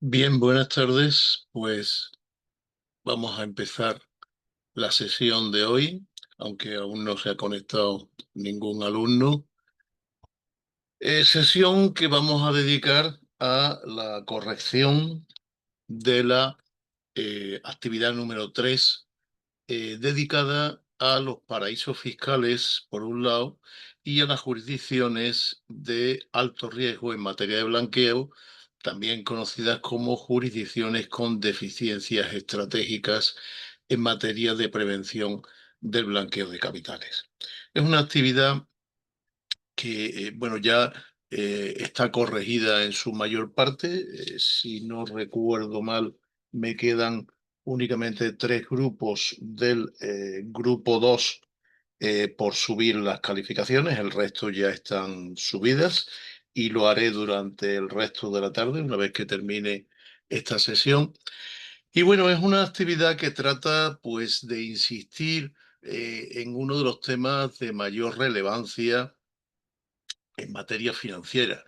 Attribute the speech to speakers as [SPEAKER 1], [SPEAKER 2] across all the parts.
[SPEAKER 1] Bien, buenas tardes. Pues vamos a empezar la sesión de hoy, aunque aún no se ha conectado ningún alumno. Sesión que vamos a dedicar a la corrección de la actividad número 3, dedicada a los paraísos fiscales, por un lado, y a las jurisdicciones de alto riesgo en materia de blanqueo, también conocidas como jurisdicciones con deficiencias estratégicas en materia de prevención del blanqueo de capitales. Es una actividad que, bueno, ya está corregida en su mayor parte. Si no recuerdo mal, me quedan únicamente tres grupos del grupo 2 por subir las calificaciones. El resto ya están subidas y lo haré durante el resto de la tarde, una vez que termine esta sesión. Y bueno, es una actividad que trata, pues, de insistir en uno de los temas de mayor relevancia en materia financiera.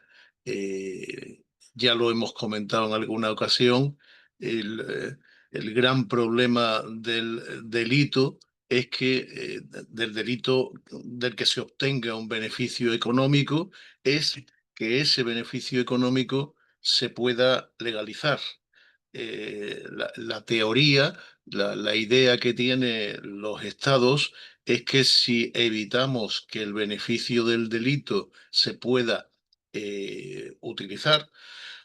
[SPEAKER 1] Eh, ya lo hemos comentado en alguna ocasión, el gran problema del delito es que del delito del que se obtenga un beneficio económico es que ese beneficio económico se pueda legalizar. La teoría, la idea que tienen los estados es que si evitamos que el beneficio del delito se pueda utilizar,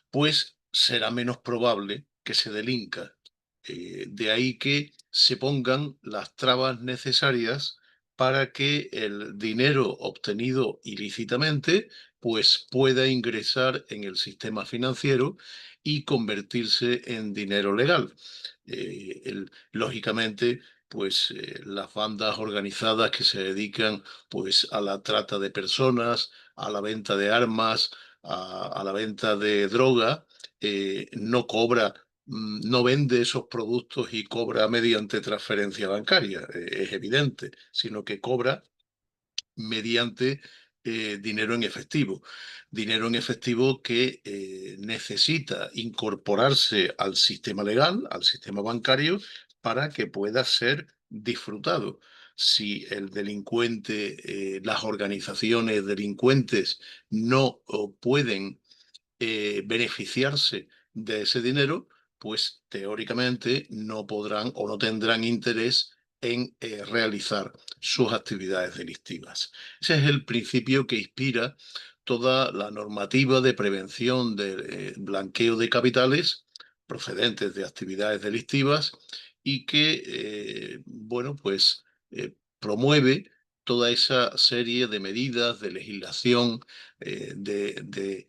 [SPEAKER 1] pues será menos probable que se delinca. De ahí que se pongan las trabas necesarias para que el dinero obtenido ilícitamente pues pueda ingresar en el sistema financiero y convertirse en dinero legal. Lógicamente, pues las bandas organizadas que se dedican pues a la trata de personas, a la venta de armas, a la venta de droga, no cobra, no vende esos productos y cobra mediante transferencia bancaria, es evidente, sino que cobra mediante dinero en efectivo que necesita incorporarse al sistema legal, al sistema bancario, para que pueda ser disfrutado. Si el delincuente, las organizaciones delincuentes no pueden beneficiarse de ese dinero, pues teóricamente no podrán o no tendrán interés en realizar sus actividades delictivas. Ese es el principio que inspira toda la normativa de prevención del blanqueo de capitales procedentes de actividades delictivas y que, bueno, pues promueve toda esa serie de medidas, de legislación, de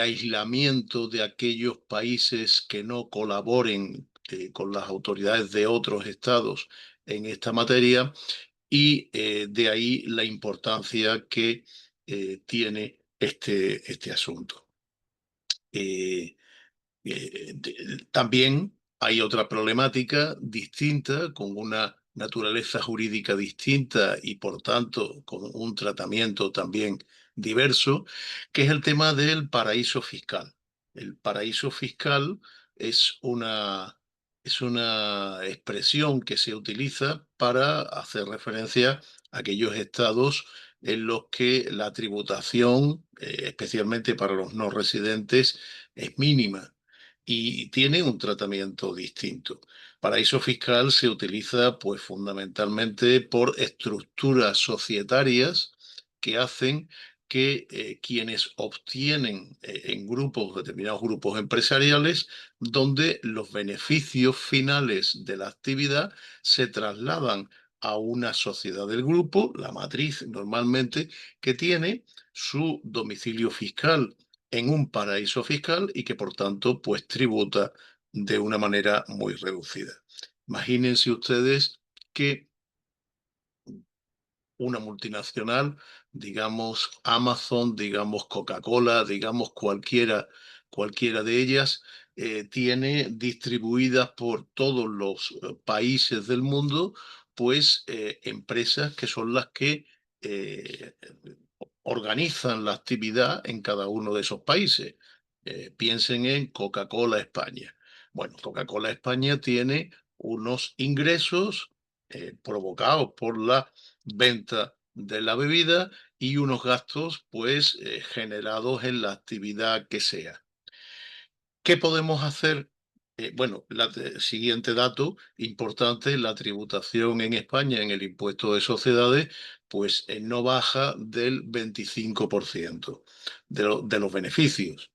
[SPEAKER 1] aislamiento de aquellos países que no colaboren con las autoridades de otros estados en esta materia y de ahí la importancia que tiene este asunto. Eh, También hay otra problemática distinta, con una naturaleza jurídica distinta y por tanto con un tratamiento también diverso, que es el tema del paraíso fiscal. El paraíso fiscal es es una expresión que se utiliza para hacer referencia a aquellos estados en los que la tributación, especialmente para los no residentes, es mínima y tiene un tratamiento distinto. Paraíso fiscal se utiliza pues fundamentalmente por estructuras societarias que hacen que quienes obtienen en grupos, determinados grupos empresariales, donde los beneficios finales de la actividad se trasladan a una sociedad del grupo, la matriz normalmente, que tiene su domicilio fiscal en un paraíso fiscal y que por tanto pues tributa de una manera muy reducida. Imagínense ustedes que una multinacional, digamos Amazon, digamos Coca-Cola, digamos cualquiera de ellas, tiene distribuidas por todos los países del mundo, pues empresas que son las que eh, organizan la actividad en cada uno de esos países. Piensen en Coca-Cola España. Bueno, Coca-Cola España tiene unos ingresos provocados por la venta de la bebida y unos gastos pues generados en la actividad que sea. ¿Qué podemos hacer? Bueno, siguiente dato importante, la tributación en España en el impuesto de sociedades, pues no baja del 25% de los beneficios.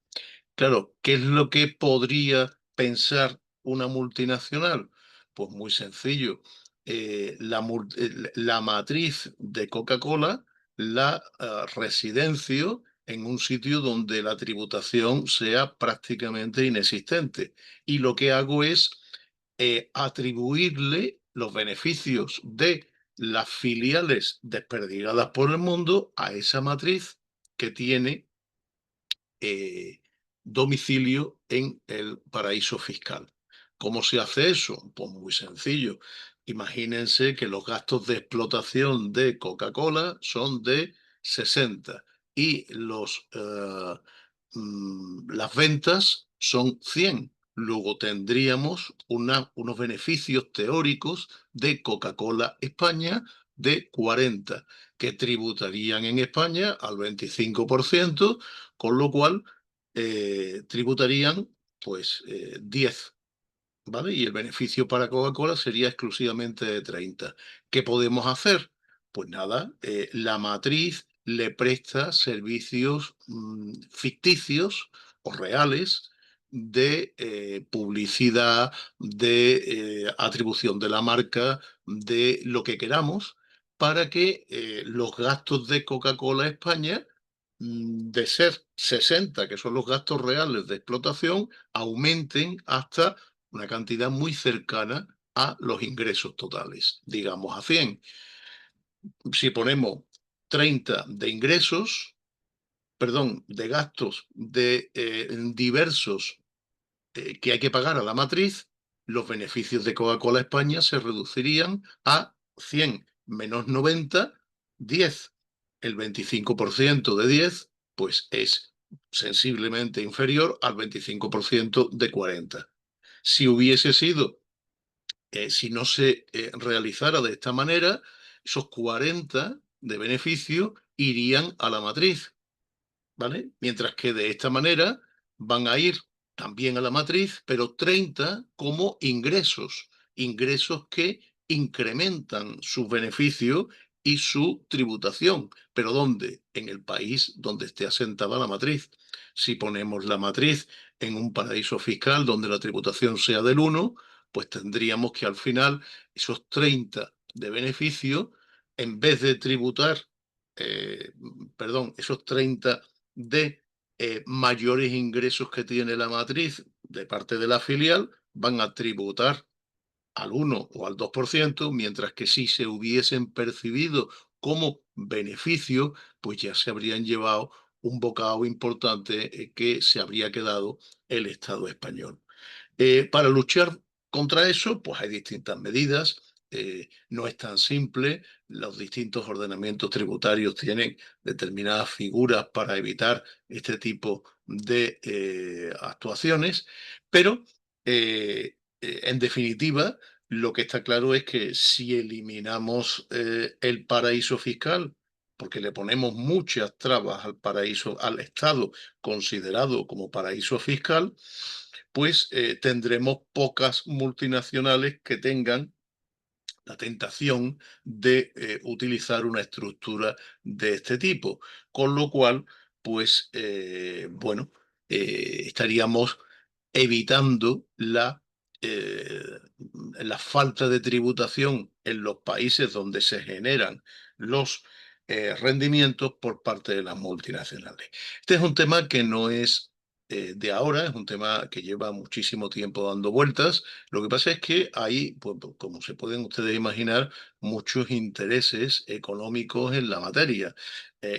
[SPEAKER 1] Claro, ¿qué es lo que podría pensar una multinacional? Pues muy sencillo. La matriz de Coca-Cola la residencio en un sitio donde la tributación sea prácticamente inexistente. Y lo que hago es atribuirle los beneficios de las filiales desperdigadas por el mundo a esa matriz que tiene eh, domicilio en el paraíso fiscal. ¿Cómo se hace eso? Pues muy sencillo. Imagínense que los gastos de explotación de Coca-Cola son de 60 y las ventas son 100. Luego tendríamos unos beneficios teóricos de Coca-Cola España de 40, que tributarían en España al 25%, con lo cual tributarían pues 10, ¿vale? Y el beneficio para Coca-Cola sería exclusivamente de 30. ¿Qué podemos hacer? Pues nada, la matriz le presta servicios ficticios o reales de publicidad, de atribución de la marca, de lo que queramos, para que los gastos de Coca-Cola España, de ser 60, que son los gastos reales de explotación, aumenten hasta una cantidad muy cercana a los ingresos totales, digamos a 100. Si ponemos 30 de ingresos, perdón, de gastos de diversos que hay que pagar a la matriz, los beneficios de Coca-Cola España se reducirían a 100 menos 90, 10. El 25% de 10, pues es sensiblemente inferior al 25% de 40. Si hubiese sido si no se realizara de esta manera, esos 40 de beneficio irían a la matriz, ¿vale? Mientras que de esta manera van a ir también a la matriz, pero 30 como ingresos, ingresos que incrementan sus beneficios y su tributación. ¿Pero dónde? En el país donde esté asentada la matriz. Si ponemos la matriz en un paraíso fiscal donde la tributación sea del 1, pues tendríamos que al final esos 30 de beneficio, en vez de tributar, perdón, esos 30 de mayores ingresos que tiene la matriz de parte de la filial, van a tributar al 1 o al 2%, mientras que si se hubiesen percibido como beneficio, pues ya se habrían llevado un bocado importante que se habría quedado el Estado español. Para luchar contra eso, pues hay distintas medidas. No es tan simple. Los distintos ordenamientos tributarios tienen determinadas figuras para evitar este tipo de actuaciones, pero en definitiva, lo que está claro es que si eliminamos el paraíso fiscal, porque le ponemos muchas trabas al paraíso, al Estado considerado como paraíso fiscal, pues tendremos pocas multinacionales que tengan la tentación de utilizar una estructura de este tipo. Con lo cual, pues, bueno, estaríamos evitando eh, la falta de tributación en los países donde se generan los rendimientos por parte de las multinacionales. Este es un tema que no es de ahora, es un tema que lleva muchísimo tiempo dando vueltas. Lo que pasa es que hay, pues, como se pueden ustedes imaginar, muchos intereses económicos en la materia.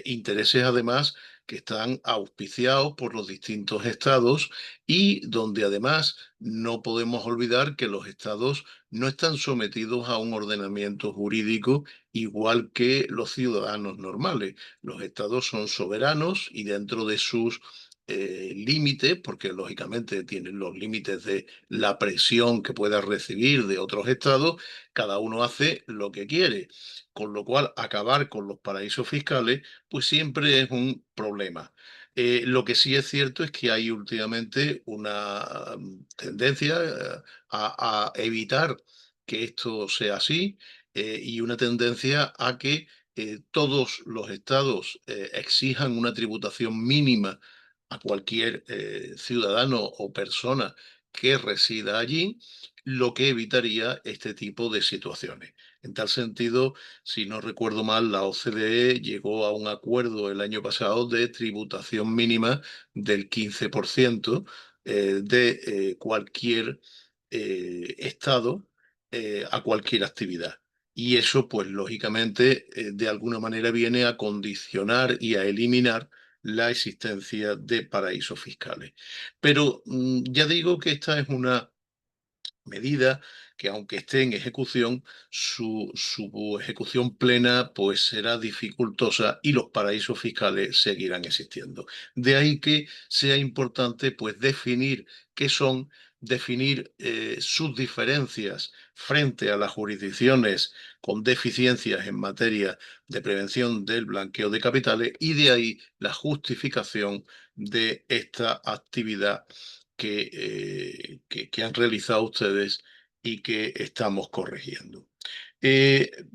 [SPEAKER 1] Intereses además que están auspiciados por los distintos estados y donde además no podemos olvidar que los estados no están sometidos a un ordenamiento jurídico igual que los ciudadanos normales. Los estados son soberanos y dentro de sus límites, porque lógicamente tienen los límites de la presión que pueda recibir de otros estados, cada uno hace lo que quiere. Con lo cual, acabar con los paraísos fiscales, pues siempre es un problema. Lo que sí es cierto es que hay últimamente una tendencia a evitar que esto sea así, y una tendencia a que todos los estados exijan una tributación mínima a cualquier ciudadano o persona que resida allí, lo que evitaría este tipo de situaciones. En tal sentido, si no recuerdo mal, la OCDE llegó a un acuerdo el año pasado de tributación mínima del 15% de cualquier estado a cualquier actividad. Y eso, pues lógicamente, de alguna manera viene a condicionar y a eliminar la existencia de paraísos fiscales. Pero ya digo que esta es una medida que, aunque esté en ejecución, su ejecución plena pues será dificultosa y los paraísos fiscales seguirán existiendo. De ahí que sea importante pues definir qué son, definir sus diferencias frente a las jurisdicciones con deficiencias en materia de prevención del blanqueo de capitales, y de ahí la justificación de esta actividad que han realizado ustedes y que estamos corrigiendo.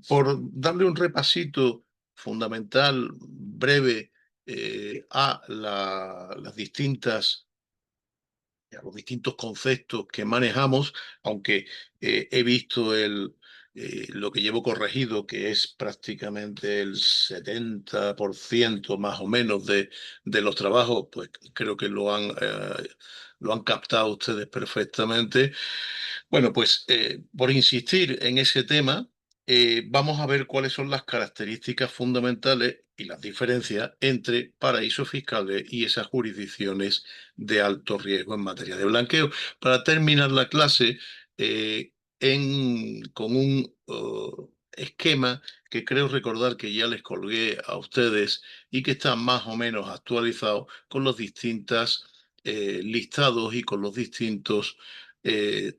[SPEAKER 1] Por darle un repasito fundamental, breve, las distintas, a los distintos conceptos que manejamos, aunque he visto lo que llevo corregido, que es prácticamente el 70% más o menos de los trabajos, pues creo que lo han captado ustedes perfectamente. Bueno, pues por insistir en ese tema, vamos a ver cuáles son las características fundamentales y las diferencias entre paraísos fiscales y esas jurisdicciones de alto riesgo en materia de blanqueo. Para terminar la clase con un esquema que creo recordar que ya les colgué a ustedes y que está más o menos actualizado con los distintos listados y con los distintos eh,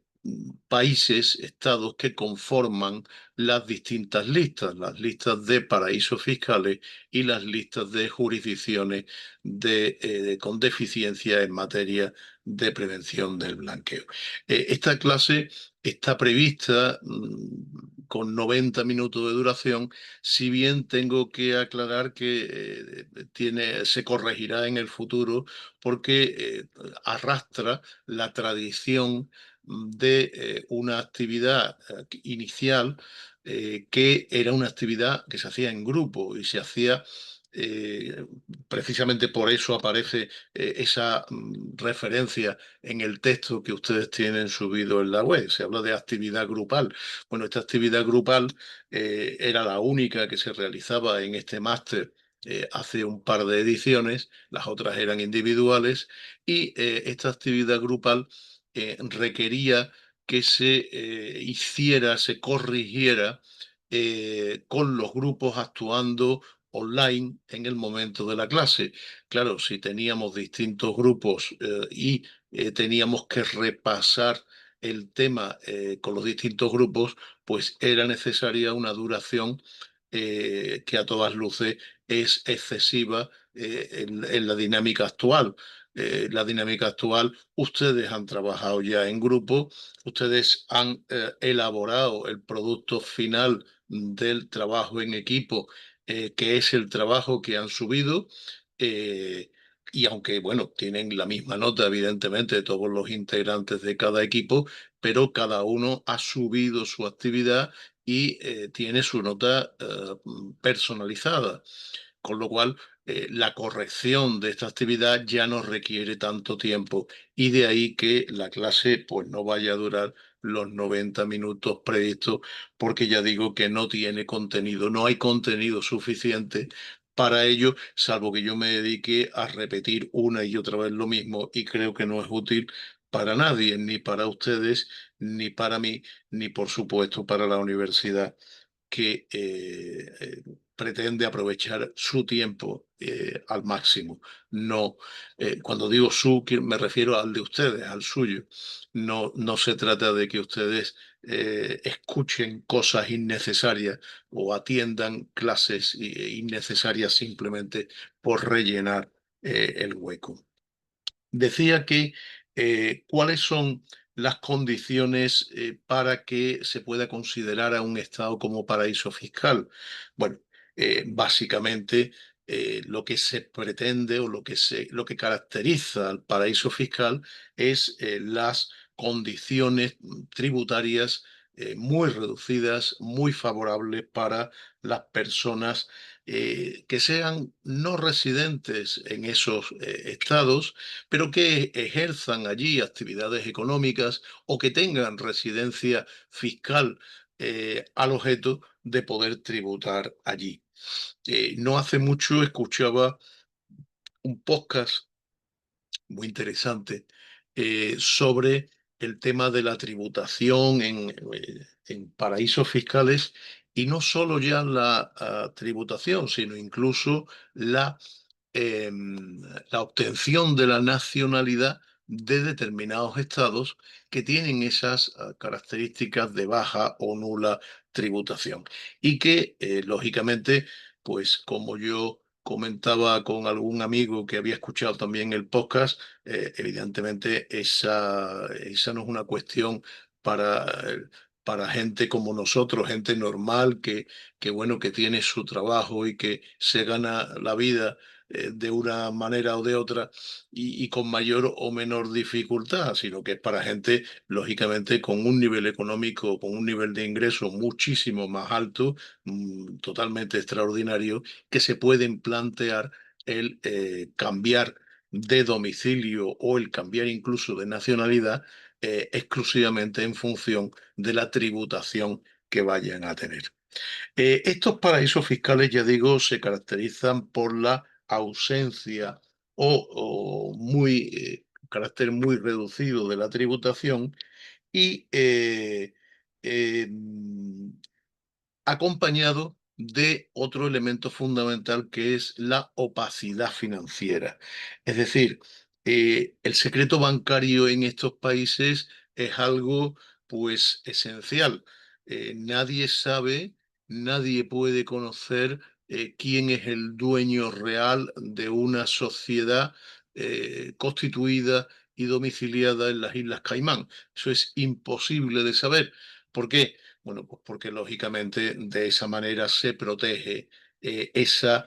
[SPEAKER 1] países, estados que conforman las distintas listas, las listas de paraísos fiscales y las listas de jurisdicciones con deficiencia en materia de prevención del blanqueo. Esta clase está prevista con 90 minutos de duración, si bien tengo que aclarar que se corregirá en el futuro porque arrastra la tradición de una actividad inicial que era una actividad que se hacía en grupo y se hacía, eh, precisamente por eso aparece esa referencia en el texto que ustedes tienen subido en la web. Se habla de actividad grupal. Bueno, esta actividad grupal era la única que se realizaba en este máster hace un par de ediciones, las otras eran individuales, y esta actividad grupal requería que se hiciera, se corrigiera con los grupos actuando online en el momento de la clase. Claro, si teníamos distintos grupos y teníamos que repasar el tema con los distintos grupos, pues era necesaria una duración que a todas luces es excesiva en la dinámica actual. La dinámica actual, ustedes han trabajado ya en grupo, ustedes han elaborado el producto final del trabajo en equipo, que es el trabajo que han subido. eh, y aunque, bueno, tienen la misma nota, evidentemente, todos los integrantes de cada equipo, pero cada uno ha subido su actividad y tiene su nota personalizada. Con lo cual, la corrección de esta actividad ya no requiere tanto tiempo, y de ahí que la clase pues no vaya a durar los 90 minutos previstos, porque ya digo que no tiene contenido, no hay contenido suficiente para ello, salvo que yo me dedique a repetir una y otra vez lo mismo, y creo que no es útil para nadie, ni para ustedes, ni para mí, ni por supuesto para la universidad que pretende aprovechar su tiempo al máximo. No, cuando digo su, me refiero al de ustedes, al suyo. No, no se trata de que ustedes escuchen cosas innecesarias o atiendan clases innecesarias simplemente por rellenar el hueco. Decía que cuáles son las condiciones para que se pueda considerar a un Estado como paraíso fiscal. Bueno, básicamente lo que se pretende o lo que caracteriza al paraíso fiscal es las condiciones tributarias muy reducidas, muy favorables para las personas que sean no residentes en esos estados, pero que ejerzan allí actividades económicas o que tengan residencia fiscal al objeto de poder tributar allí. No hace mucho escuchaba un podcast muy interesante sobre el tema de la tributación en paraísos fiscales, y no solo ya la tributación, sino incluso la la obtención de la nacionalidad de determinados estados que tienen esas características de baja o nula tributación. Y que, lógicamente, pues como yo comentaba con algún amigo que había escuchado también el podcast, evidentemente esa no es una cuestión para... para gente como nosotros, gente normal que bueno, que tiene su trabajo y que se gana la vida de una manera o de otra y con mayor o menor dificultad, sino que es para gente, lógicamente, con un nivel económico, con un nivel de ingreso muchísimo más alto, totalmente extraordinario, que se pueden plantear el cambiar de domicilio o el cambiar incluso de nacionalidad exclusivamente en función de la tributación que vayan a tener. Estos paraísos fiscales, ya digo, se caracterizan por la ausencia o muy carácter muy reducido de la tributación y acompañado de otro elemento fundamental que es la opacidad financiera. Es decir, el secreto bancario en estos países es algo pues esencial. Nadie sabe, nadie puede conocer quién es el dueño real de una sociedad constituida y domiciliada en las Islas Caimán. Eso es imposible de saber. ¿Por qué? Bueno, pues porque lógicamente de esa manera se protege esa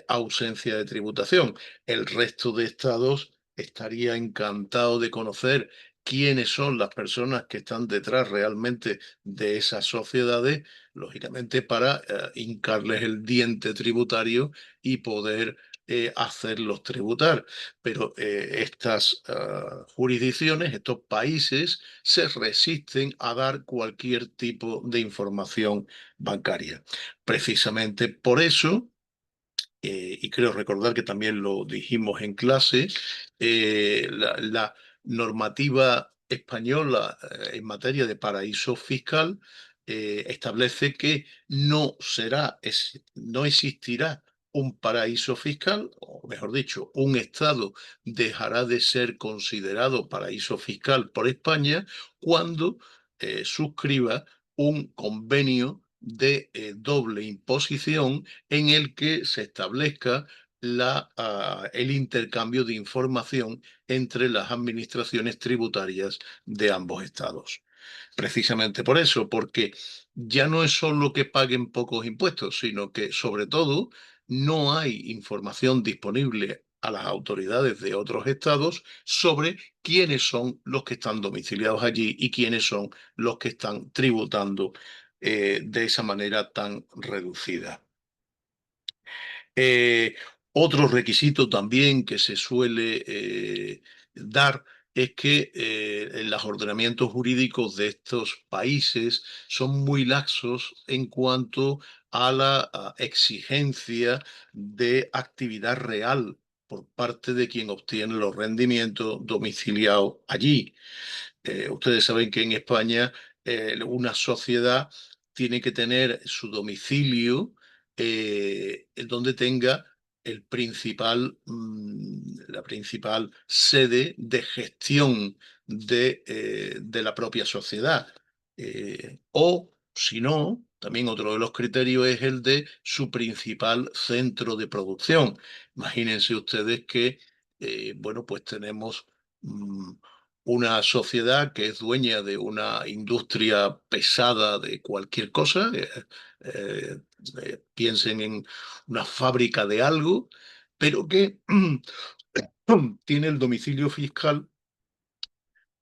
[SPEAKER 1] ausencia de tributación. El resto de estados estaría encantado de conocer quiénes son las personas que están detrás realmente de esas sociedades, lógicamente para hincarles el diente tributario y poder hacerlos tributar. Pero estas jurisdicciones, estos países, se resisten a dar cualquier tipo de información bancaria. Precisamente por eso, y creo recordar que también lo dijimos en clase, la normativa española en materia de paraíso fiscal establece que no existirá un paraíso fiscal, o mejor dicho, un Estado dejará de ser considerado paraíso fiscal por España cuando suscriba un convenio de doble imposición en el que se establezca el intercambio de información entre las administraciones tributarias de ambos estados. Precisamente por eso, porque ya no es solo que paguen pocos impuestos, sino que sobre todo no hay información disponible a las autoridades de otros estados sobre quiénes son los que están domiciliados allí y quiénes son los que están tributando de esa manera tan reducida. Eh, Otro requisito también que se suele dar es que los ordenamientos jurídicos de estos países son muy laxos en cuanto a la exigencia de actividad real por parte de quien obtiene los rendimientos domiciliados allí. Ustedes saben que en España una sociedad tiene que tener su domicilio donde tenga la principal sede de gestión de la propia sociedad. O, si no, también otro de los criterios es el de su principal centro de producción. Imagínense ustedes que, bueno, pues tenemos una sociedad que es dueña de una industria pesada de cualquier cosa. Eh, Piensen en una fábrica de algo, pero que tiene el domicilio fiscal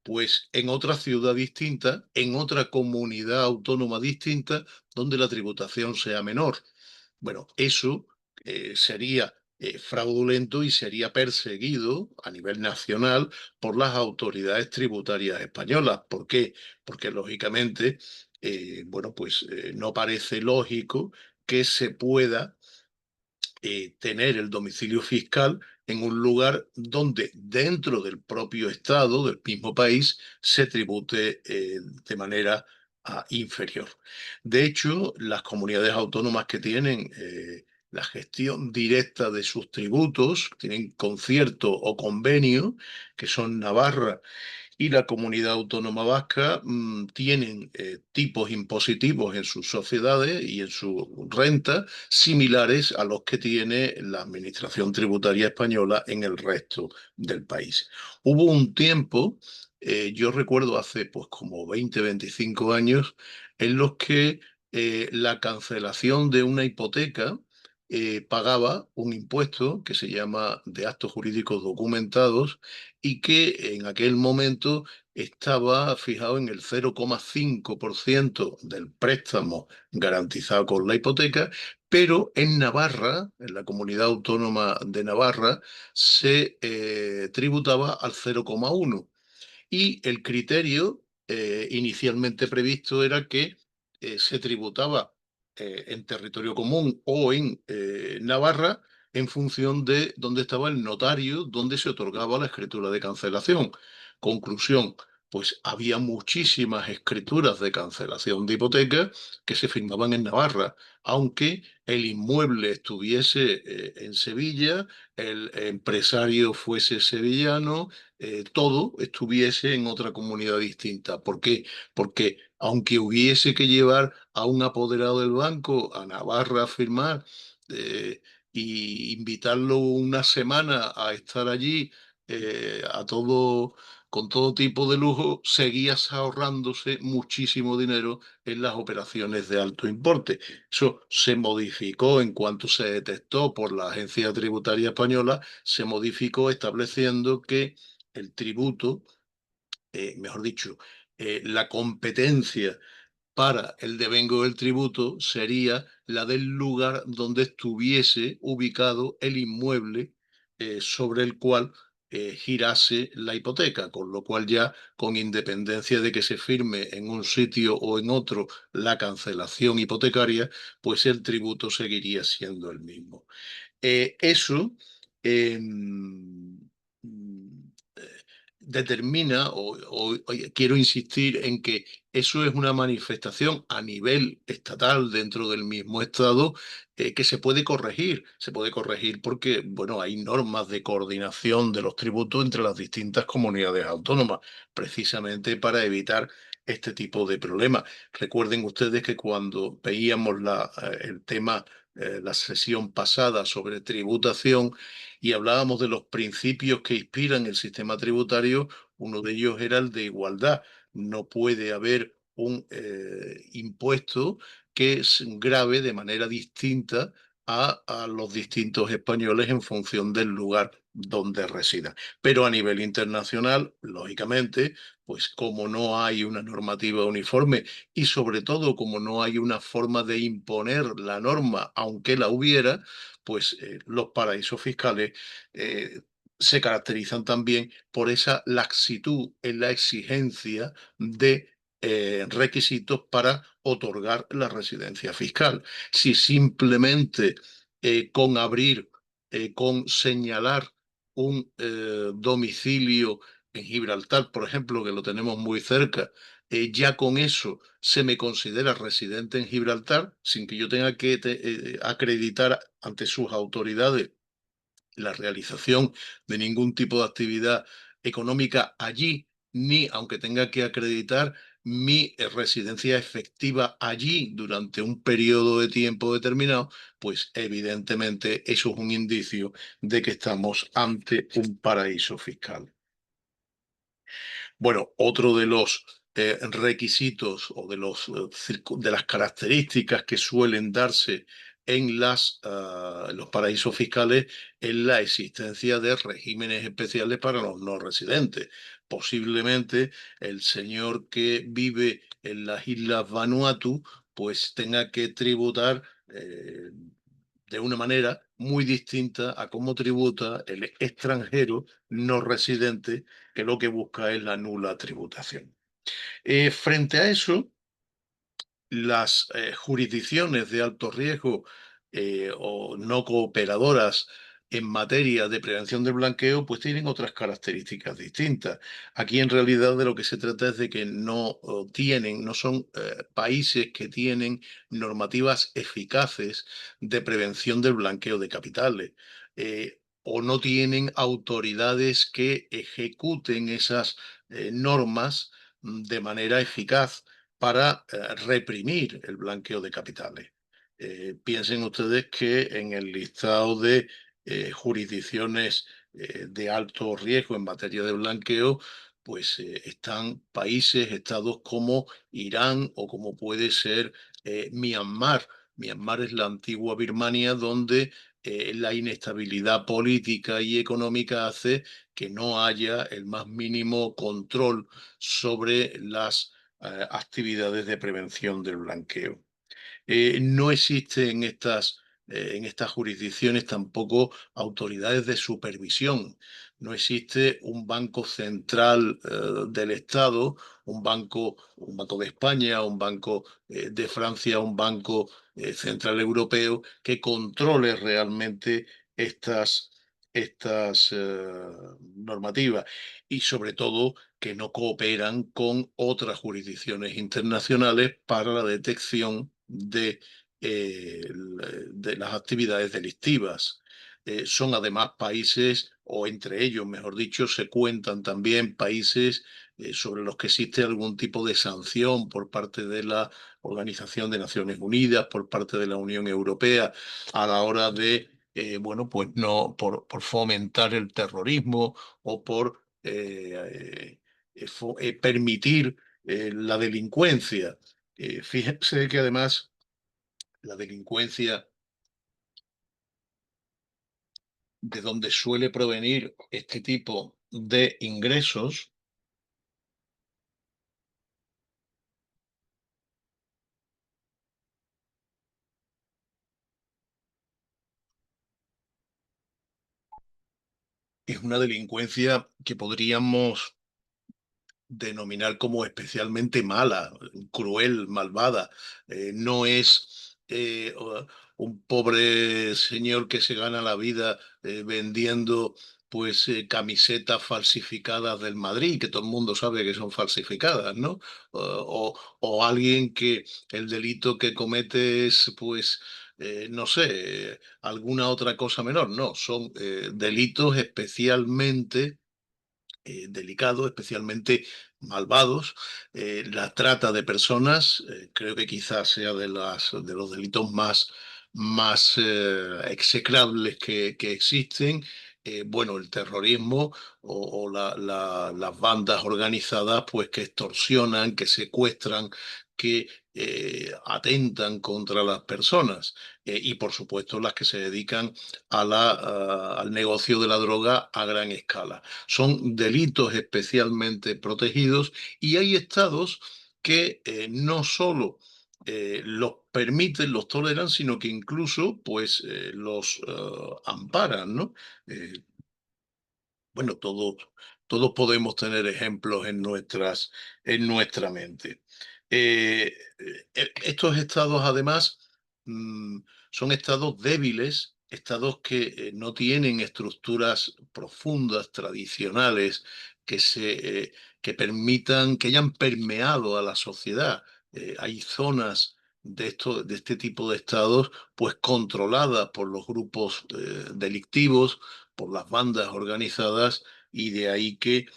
[SPEAKER 1] pues en otra ciudad distinta, en otra comunidad autónoma distinta, donde la tributación sea menor. Bueno, eso sería fraudulento y sería perseguido a nivel nacional por las autoridades tributarias españolas. ¿Por qué? Porque lógicamente, bueno, pues no parece lógico que se pueda tener el domicilio fiscal en un lugar donde dentro del propio Estado, del mismo país, se tribute de manera inferior. De hecho, las comunidades autónomas que tienen la gestión directa de sus tributos, tienen concierto o convenio, que son Navarra y la Comunidad Autónoma Vasca, tienen tipos impositivos en sus sociedades y en su renta similares a los que tiene la Administración Tributaria Española en el resto del país. Hubo un tiempo, yo recuerdo hace pues como 20, 25 años, en los que la cancelación de una hipoteca pagaba un impuesto que se llama de actos jurídicos documentados y que en aquel momento estaba fijado en el 0,5% del préstamo garantizado con la hipoteca, pero en Navarra, en la comunidad autónoma de Navarra, se tributaba al 0,1%. Y el criterio inicialmente previsto era que se tributaba en territorio común o en Navarra en función de dónde estaba el notario, donde se otorgaba la escritura de cancelación. Conclusión, pues había muchísimas escrituras de cancelación de hipoteca que se firmaban en Navarra, aunque el inmueble estuviese en Sevilla, el empresario fuese sevillano, todo estuviese en otra comunidad distinta. ¿Por qué? Porque aunque hubiese que llevar a un apoderado del banco a Navarra a firmar y invitarlo una semana a estar allí con todo tipo de lujo, seguías ahorrándose muchísimo dinero en las operaciones de alto importe. Eso se modificó en cuanto se detectó por la Agencia Tributaria Española, se modificó estableciendo que el tributo, mejor dicho, la competencia para el devengo del tributo sería la del lugar donde estuviese ubicado el inmueble sobre el cual girase la hipoteca, con lo cual ya con independencia de que se firme en un sitio o en otro la cancelación hipotecaria, pues el tributo seguiría siendo el mismo. Eso determina, quiero insistir en que eso es una manifestación a nivel estatal dentro del mismo estado que se puede corregir. Se puede corregir porque, bueno, hay normas de coordinación de los tributos entre las distintas comunidades autónomas, precisamente para evitar este tipo de problemas. Recuerden ustedes que cuando veíamos el tema la sesión pasada sobre tributación y hablábamos de los principios que inspiran el sistema tributario, uno de ellos era el de igualdad. No puede haber un impuesto que grave de manera distinta a los distintos españoles en función del lugar donde residan. Pero a nivel internacional, lógicamente, pues como no hay una normativa uniforme y sobre todo como no hay una forma de imponer la norma, aunque la hubiera, pues los paraísos fiscales se caracterizan también por esa laxitud en la exigencia de requisitos para otorgar la residencia fiscal. Si simplemente con señalar un domicilio en Gibraltar, por ejemplo, que lo tenemos muy cerca, ya con eso se me considera residente en Gibraltar, sin que yo tenga que acreditar ante sus autoridades la realización de ningún tipo de actividad económica allí, ni aunque tenga que acreditar mi residencia efectiva allí durante un periodo de tiempo determinado, pues evidentemente eso es un indicio de que estamos ante un paraíso fiscal. Bueno, otro de los requisitos o de de las características que suelen darse en los paraísos fiscales es la existencia de regímenes especiales para los no residentes. Posiblemente el señor que vive en las Islas Vanuatu pues tenga que tributar de una manera muy distinta a cómo tributa el extranjero no residente, que lo que busca es la nula tributación. Frente a eso, las jurisdicciones de alto riesgo o no cooperadoras en materia de prevención del blanqueo, pues tienen otras características distintas. Aquí en realidad de lo que se trata es de que no son países que tienen normativas eficaces de prevención del blanqueo de capitales. O no tienen autoridades que ejecuten esas normas de manera eficaz para reprimir el blanqueo de capitales. Piensen ustedes que en el listado de jurisdicciones de alto riesgo en materia de blanqueo, pues están países, estados como Irán o como puede ser Myanmar. Myanmar es la antigua Birmania donde la inestabilidad política y económica hace que no haya el más mínimo control sobre las actividades de prevención del blanqueo. No existe en estas jurisdicciones tampoco autoridades de supervisión. No existe un banco central del Estado, un banco de España, un banco de Francia, un banco central europeo que controle realmente estas normativas y sobre todo que no cooperan con otras jurisdicciones internacionales para la detección de las actividades delictivas. Son además países, o entre ellos, mejor dicho, se cuentan también países sobre los que existe algún tipo de sanción por parte de la Organización de Naciones Unidas, por parte de la Unión Europea, a la hora de, bueno, pues no, por fomentar el terrorismo o por permitir la delincuencia. Fíjense que además la delincuencia de donde suele provenir este tipo de ingresos es una delincuencia que podríamos denominar como especialmente mala, cruel, malvada. No es un pobre señor que se gana la vida vendiendo pues camisetas falsificadas del Madrid, que todo el mundo sabe que son falsificadas, ¿no? O alguien que el delito que comete es pues no sé, alguna otra cosa menor. No, son delitos especialmente delicados, especialmente malvados. La trata de personas, creo que quizás sea de los delitos más execrables que existen. Bueno, el terrorismo o las bandas organizadas, pues que extorsionan, que secuestran, que atentan contra las personas. Y por supuesto las que se dedican al negocio de la droga a gran escala. Son delitos especialmente protegidos y hay estados que no solo los permiten, los toleran, sino que incluso pues los amparan, ¿no? Eh, bueno, todos podemos tener ejemplos en nuestra mente. Estos estados, además, son estados débiles estados que no tienen estructuras profundas, tradicionales, que, que permitan, que hayan permeado a la sociedad. Hay zonas de este tipo de estados, pues controladas por los grupos delictivos, por las bandas organizadas, y de ahí que,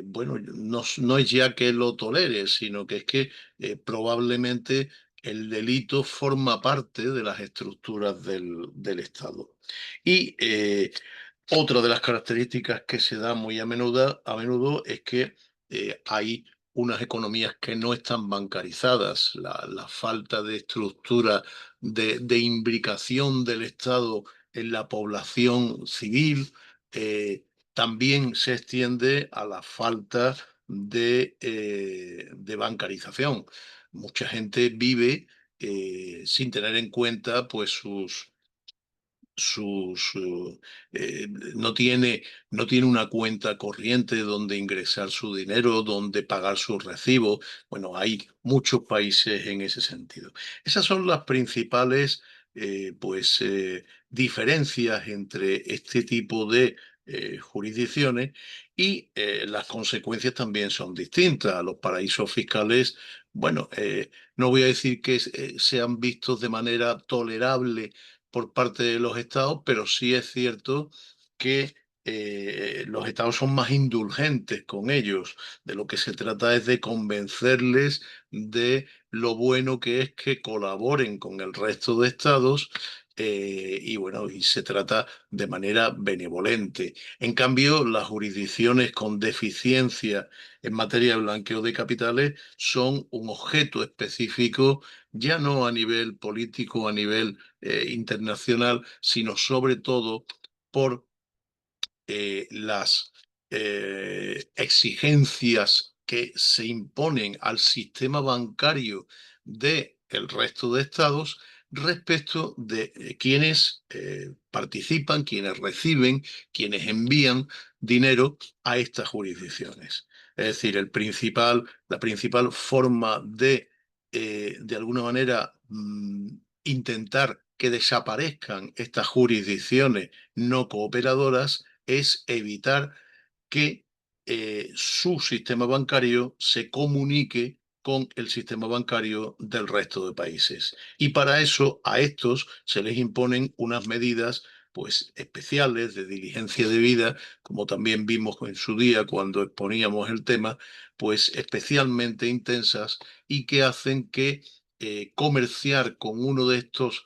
[SPEAKER 1] bueno, no es ya que lo tolere, sino que es que probablemente el delito forma parte de las estructuras del Estado. Y otra de las características que se da muy a menudo es que hay unas economías que no están bancarizadas. La falta de estructura de imbricación del Estado en la población civil también se extiende a la falta de bancarización. Mucha gente vive sin tener en cuenta pues sus no tiene, no tiene una cuenta corriente donde ingresar su dinero, donde pagar sus recibos. Bueno, hay muchos países en ese sentido. Esas son las principales diferencias entre este tipo de jurisdicciones, y las consecuencias también son distintas. Los paraísos fiscales, bueno, no voy a decir que sean vistos de manera tolerable por parte de los estados, pero sí es cierto que los estados son más indulgentes con ellos. De lo que se trata es de convencerles de lo bueno que es que colaboren con el resto de estados. Y bueno, y se trata de manera benevolente. En cambio, las jurisdicciones con deficiencia en materia de blanqueo de capitales son un objeto específico, ya no a nivel político, a nivel internacional, sino sobre todo por las exigencias que se imponen al sistema bancario del resto de estados respecto de quienes participan, quienes reciben, quienes envían dinero a estas jurisdicciones. Es decir, la principal forma de alguna manera, intentar que desaparezcan estas jurisdicciones no cooperadoras es evitar que su sistema bancario se comunique con el sistema bancario del resto de países. Y para eso a estos se les imponen unas medidas pues especiales de diligencia debida, como también vimos en su día cuando exponíamos el tema, pues especialmente intensas, y que hacen que comerciar con uno de estos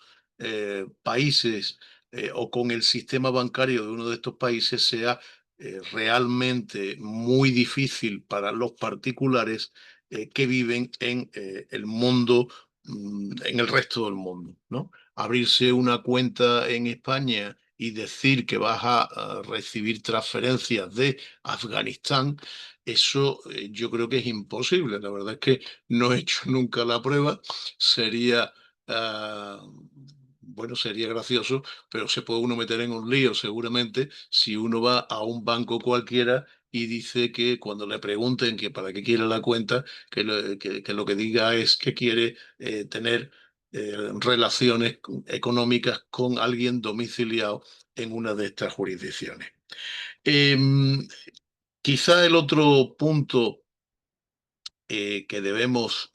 [SPEAKER 1] países o con el sistema bancario de uno de estos países sea realmente muy difícil para los particulares que viven en el mundo, en el resto del mundo, ¿no? Abrirse una cuenta en España y decir que vas a recibir transferencias de Afganistán, eso yo creo que es imposible. La verdad es que no he hecho nunca la prueba. Sería, ah, bueno, sería gracioso, pero se puede uno meter en un lío seguramente si uno va a un banco cualquiera y dice que cuando le pregunten que para qué quiere la cuenta, que lo que diga es que quiere tener relaciones económicas con alguien domiciliado en una de estas jurisdicciones. Em, Quizá el otro punto que debemos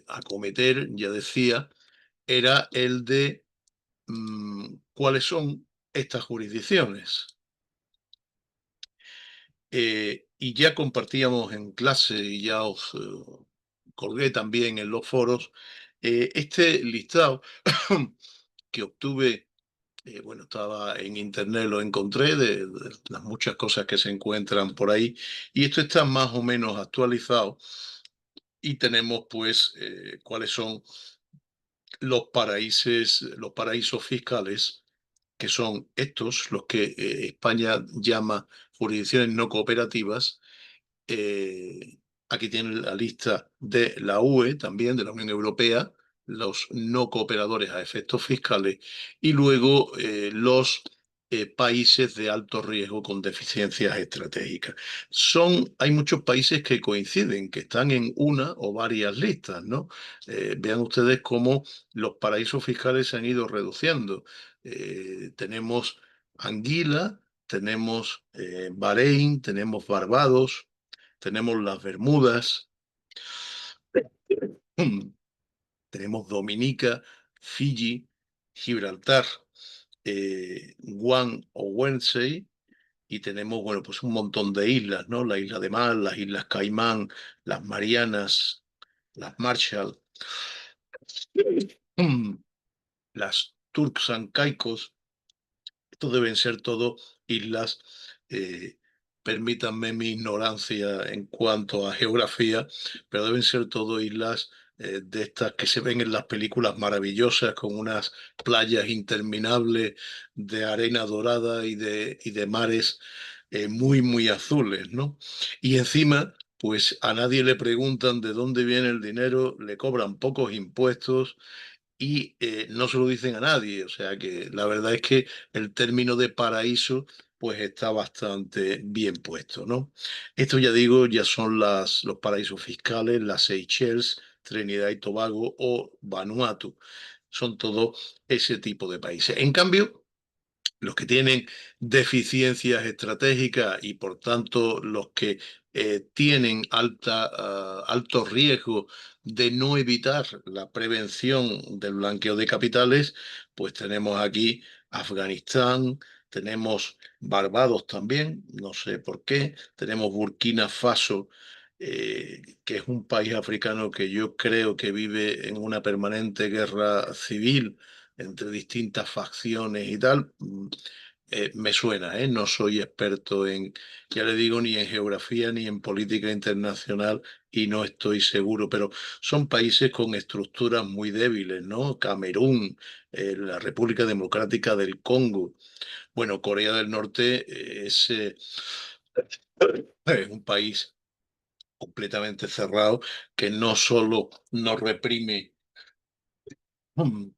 [SPEAKER 1] acometer, ya decía, era el de cuáles son estas jurisdicciones. Y ya compartíamos en clase y ya os colgué también en los foros este listado que obtuve. Bueno, estaba en internet, lo encontré de las muchas cosas que se encuentran por ahí, y esto está más o menos actualizado, y tenemos pues cuáles son los paraísos fiscales, que son estos, los que España llama jurisdicciones no cooperativas. Aquí tienen la lista de la UE, también de la Unión Europea, los no cooperadores a efectos fiscales, y luego los países de alto riesgo con deficiencias estratégicas. Hay muchos países que coinciden, que están en una o varias listas, ¿no? Vean ustedes cómo los paraísos fiscales se han ido reduciendo. Tenemos Anguila, tenemos Bahrein, tenemos Barbados, tenemos las Bermudas, tenemos Dominica, Fiji, Gibraltar, Guam o Guernsey, y tenemos, bueno, pues un montón de islas, ¿no? La isla de Man, las islas Caimán, las Marianas, las Marshall, las Turks and Caicos. Estos deben ser todo islas, eh, permítanme mi ignorancia en cuanto a geografía, pero deben ser todo islas de estas que se ven en las películas maravillosas, con unas playas interminables de arena dorada y de mares muy, muy azules, ¿no? Y encima, pues a nadie le preguntan de dónde viene el dinero, le cobran pocos impuestos y no se lo dicen a nadie. O sea que la verdad es que el término de paraíso pues está bastante bien puesto, ¿no? Esto ya digo, ya son los paraísos fiscales, las Seychelles, Trinidad y Tobago o Vanuatu. Son todo ese tipo de países. En cambio, los que tienen deficiencias estratégicas y por tanto los que tienen alto riesgo de no evitar la prevención del blanqueo de capitales, pues tenemos aquí Afganistán, tenemos Barbados también, no sé por qué, tenemos Burkina Faso, que es un país africano que yo creo que vive en una permanente guerra civil entre distintas facciones y tal. Me suena, ¿eh? No soy experto en, ya le digo, ni en geografía ni en política internacional y no estoy seguro, pero son países con estructuras muy débiles, ¿no? Camerún, la República Democrática del Congo. Bueno, Corea del Norte es un país completamente cerrado que no solo no reprime mm,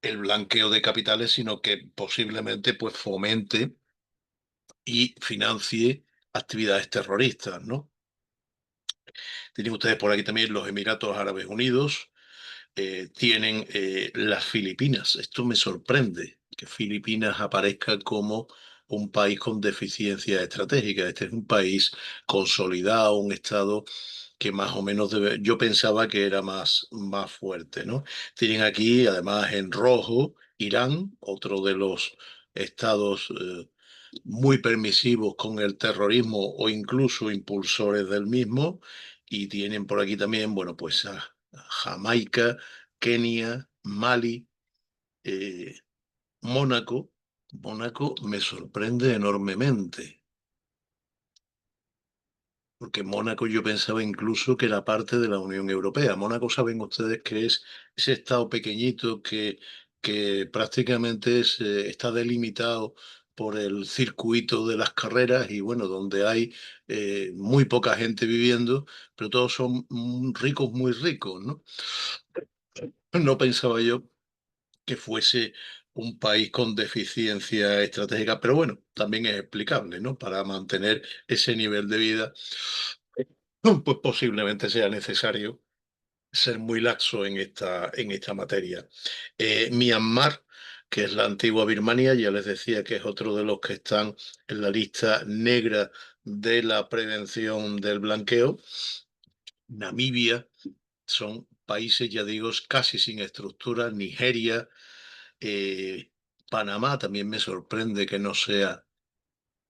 [SPEAKER 1] el blanqueo de capitales, sino que posiblemente pues fomente y financie actividades terroristas, ¿no? Tienen ustedes por aquí también los Emiratos Árabes Unidos, tienen las Filipinas. Esto me sorprende, que Filipinas aparezca como un país con deficiencia estratégica. Este es un país consolidado, un estado que más o menos yo pensaba que era más fuerte, ¿no? Tienen aquí, además, en rojo, Irán, otro de los estados muy permisivos con el terrorismo o incluso impulsores del mismo, y tienen por aquí también, bueno, pues a Jamaica, Kenia, Mali, eh, Mónaco. Mónaco me sorprende enormemente, porque Mónaco yo pensaba incluso que era parte de la Unión Europea. Mónaco, saben ustedes que es ese estado pequeñito que prácticamente está delimitado por el circuito de las carreras y bueno, donde hay muy poca gente viviendo, pero todos son ricos, muy ricos, ¿no? No pensaba yo que fuese un país con deficiencia estratégica, pero bueno, también es explicable, ¿no? Para mantener ese nivel de vida, pues posiblemente sea necesario ser muy laxo en esta materia. Myanmar, que es la antigua Birmania, ya les decía que es otro de los que están en la lista negra de la prevención del blanqueo. Namibia, son países, ya digo, casi sin estructura. Nigeria, eh, Panamá también me sorprende que no sea,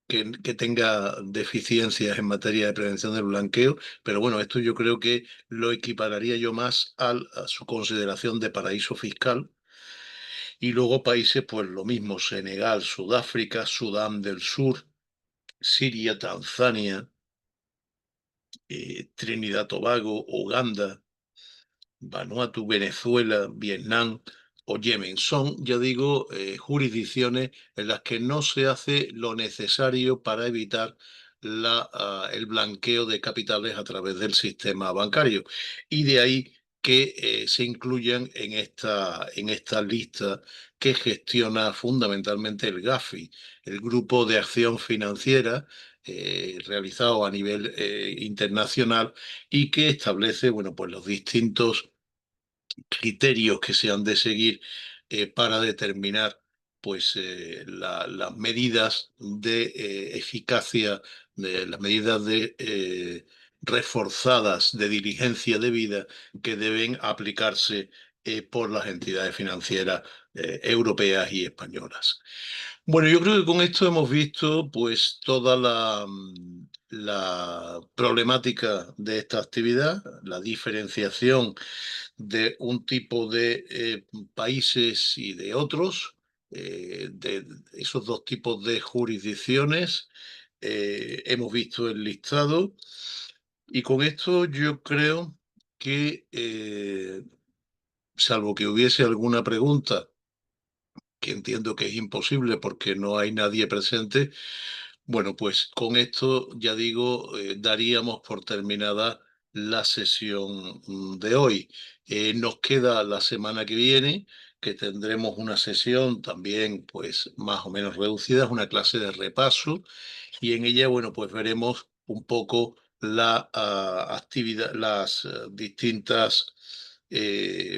[SPEAKER 1] que tenga deficiencias en materia de prevención del blanqueo, pero bueno, esto yo creo que lo equipararía yo más a su consideración de paraíso fiscal. Y luego países, pues lo mismo, Senegal, Sudáfrica, Sudán del Sur, Siria, Tanzania, Trinidad, Tobago, Uganda, Vanuatu, Venezuela, Vietnam o Yemen. Son, ya digo, jurisdicciones en las que no se hace lo necesario para evitar el blanqueo de capitales a través del sistema bancario. Y de ahí que se incluyan en esta lista que gestiona fundamentalmente el GAFI, el Grupo de Acción Financiera, realizado a nivel internacional y que establece, bueno, pues los distintos criterios que se han de seguir para determinar pues las medidas de eficacia, de las medidas de reforzadas de diligencia debida que deben aplicarse por las entidades financieras europeas y españolas. Bueno, yo creo que con esto hemos visto pues toda la problemática de esta actividad, la diferenciación de un tipo de países y de otros, de esos dos tipos de jurisdicciones. Hemos visto el listado y con esto yo creo que, salvo que hubiese alguna pregunta, que entiendo que es imposible porque no hay nadie presente, bueno, pues con esto, ya digo, daríamos por terminada la sesión de hoy. Nos queda la semana que viene, que tendremos una sesión también, pues más o menos reducida, es una clase de repaso, y en ella, bueno, pues veremos un poco la actividad, las distintas,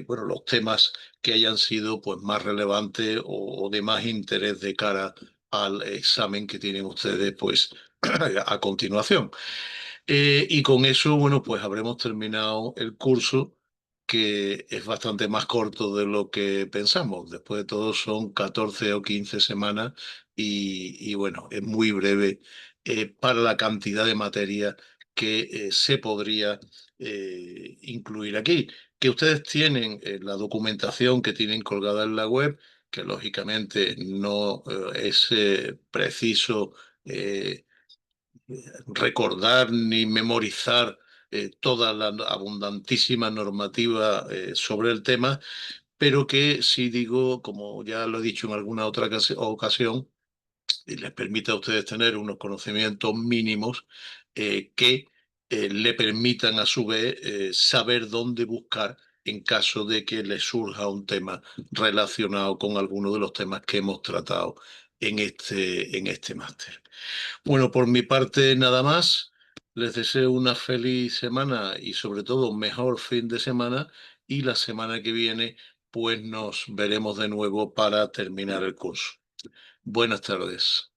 [SPEAKER 1] bueno, los temas que hayan sido pues más relevantes o de más interés de cara al examen que tienen ustedes pues a continuación. Y con eso, bueno, pues habremos terminado el curso, que es bastante más corto de lo que pensamos. Después de todo son 14 o 15 semanas y bueno, es muy breve para la cantidad de materia que se podría incluir aquí. Que ustedes tienen la documentación que tienen colgada en la web, que lógicamente no es preciso eh, recordar ni memorizar toda la abundantísima normativa sobre el tema, pero que sí digo, como ya lo he dicho en alguna otra ocasión, y les permite a ustedes tener unos conocimientos mínimos que le permitan a su vez saber dónde buscar en caso de que les surja un tema relacionado con alguno de los temas que hemos tratado en este máster. Bueno, por mi parte nada más. Les deseo una feliz semana y sobre todo un mejor fin de semana, y la semana que viene pues nos veremos de nuevo para terminar el curso. Buenas tardes.